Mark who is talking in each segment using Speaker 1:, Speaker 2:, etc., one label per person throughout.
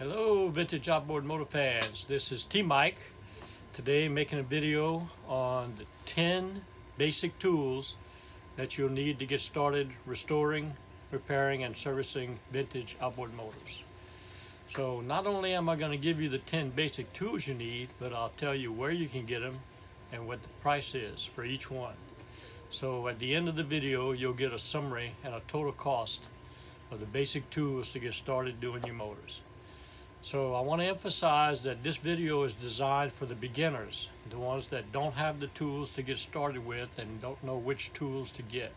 Speaker 1: Hello vintage outboard motor fans, this is T-Mike. Today making a video on the 10 basic tools that you'll need to get started restoring, repairing and servicing vintage outboard motors. So not only am I going to give you the 10 basic tools you need, but I'll tell you where you can get them and what the price is for each one. So at the end of the video you'll get a summary and a total cost of the basic tools to get started doing your motors. So I want to emphasize that this video is designed for the beginners, the ones that don't have the tools to get started with and don't know which tools to get.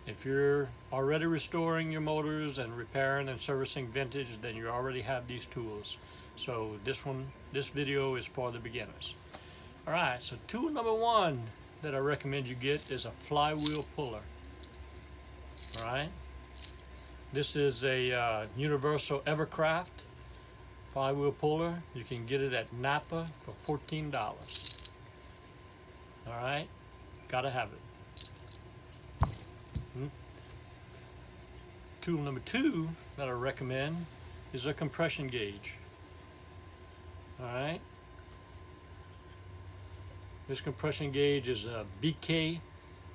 Speaker 1: If you're already restoring your motors and repairing and servicing vintage, then you already have these tools. So this video is for the beginners. Alright, so tool number one that I recommend you get is a flywheel puller. Alright, this is a universal Evercraft flywheel puller. You can get it at Napa for $14. Alright, gotta have it. Tool number two that I recommend is a compression gauge. Alright, this compression gauge is a BK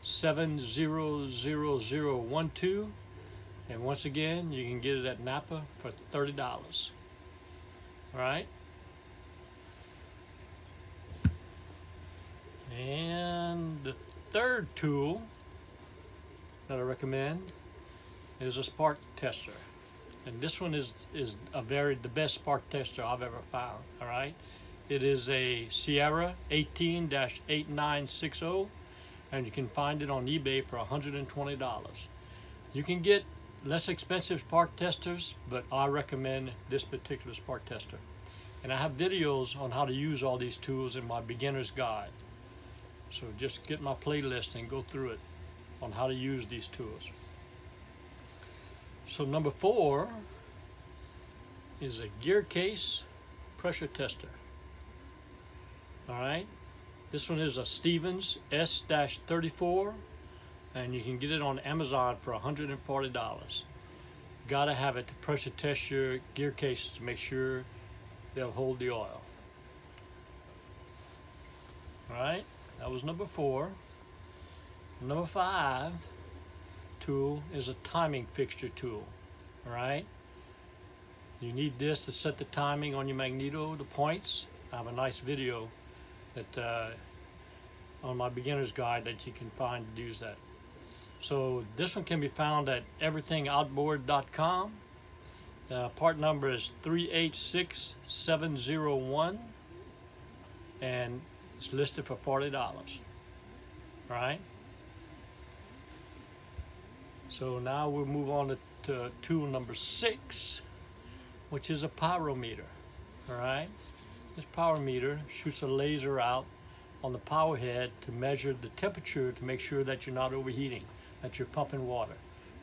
Speaker 1: 70012, and once again you can get it at Napa for $30. Alright, and the third tool that I recommend is a spark tester, and this one is the best spark tester I've ever found. Alright, it is a Sierra 18-8960, and you can find it on eBay for $120. You can get less expensive spark testers, but I recommend this particular spark tester. And I have videos on how to use all these tools in my beginner's guide. So just get my playlist and go through it on how to use these tools. So number four is a gear case pressure tester. Alright, this one is a Stevens S-34, and you can get it on Amazon for $140. Gotta have it to pressure test your gear cases to make sure they'll hold the oil. Alright, that was number four. Number five tool is a timing fixture tool. Alright, you need this to set the timing on your magneto, the points. I have a nice video that on my beginner's guide that you can find to use that. So this one can be found at everythingoutboard.com. Part number is 386701, and it's listed for $40. Alright, so now we'll move on to tool number six, which is a pyrometer. Alright, this pyrometer shoots a laser out on the power head to measure the temperature to make sure that you're not overheating, that you're pumping water.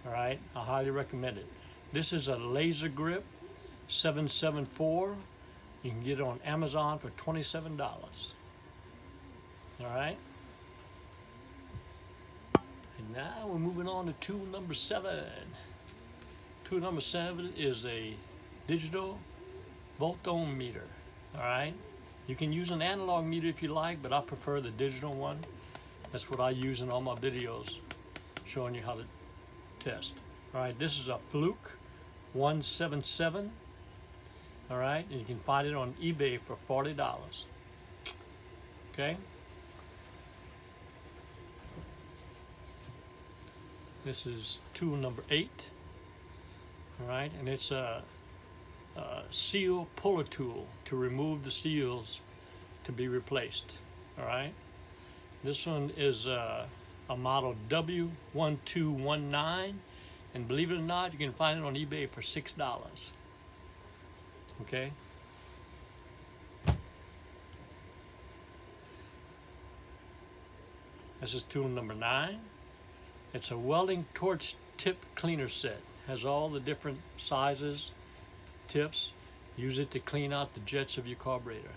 Speaker 1: Alright, I highly recommend it. This is a laser grip 774. You can get it on Amazon for $27. Alright, and now we're moving on to tool number seven. Tool number seven is a digital voltohm meter. Alright, you can use an analog meter if you like, but I prefer the digital one. That's what I use in all my videos showing you how to test. Alright, this is a Fluke 177. Alright, and you can find it on eBay for $40. Okay, this is tool number eight. Alright, and it's a seal puller tool to remove the seals to be replaced. Alright, this one is a model W1219, and believe it or not, you can find it on eBay for $6. Okay, this is tool number nine. It's a welding torch tip cleaner set. Has all the different sizes, tips. Use it to clean out the jets of your carburetor.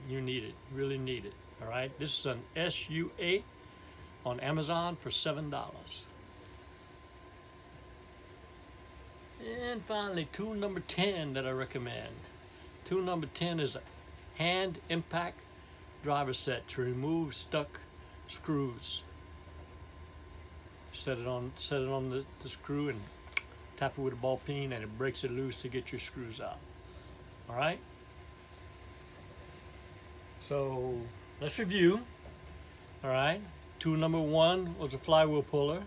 Speaker 1: You need it, really need it. Alright, this is an SU8 on Amazon for $7. And finally, tool number 10 that I recommend. Tool number 10 is a hand impact driver set to remove stuck screws. Set it on the screw and tap it with a ball peen, and it breaks it loose to get your screws out. All right? So let's review. All right? Tool number 1 was a flywheel puller.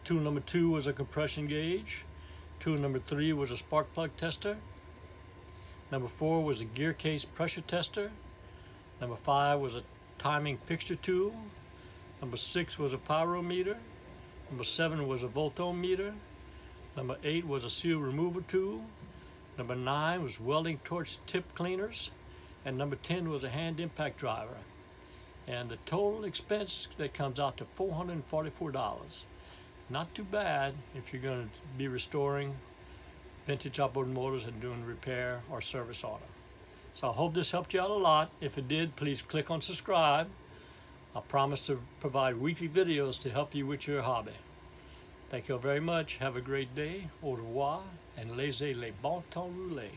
Speaker 1: Tool number 2 was a compression gauge. Tool number 3 was a spark plug tester. Number 4 was a gear case pressure tester. Number 5 was a timing fixture tool. Number 6 was a pyrometer. Number 7 was a voltohm meter. Number 8 was a seal removal tool. Number 9 was welding torch tip cleaners. And number 10 was a hand impact driver. And the total expense that comes out to $444. Not too bad if you're going to be restoring vintage outboard motors and doing repair or service on them. So I hope this helped you out a lot. If it did, please click on subscribe. I promise to provide weekly videos to help you with your hobby. Thank you all very much. Have a great day. Au revoir and laissez les bon temps rouler.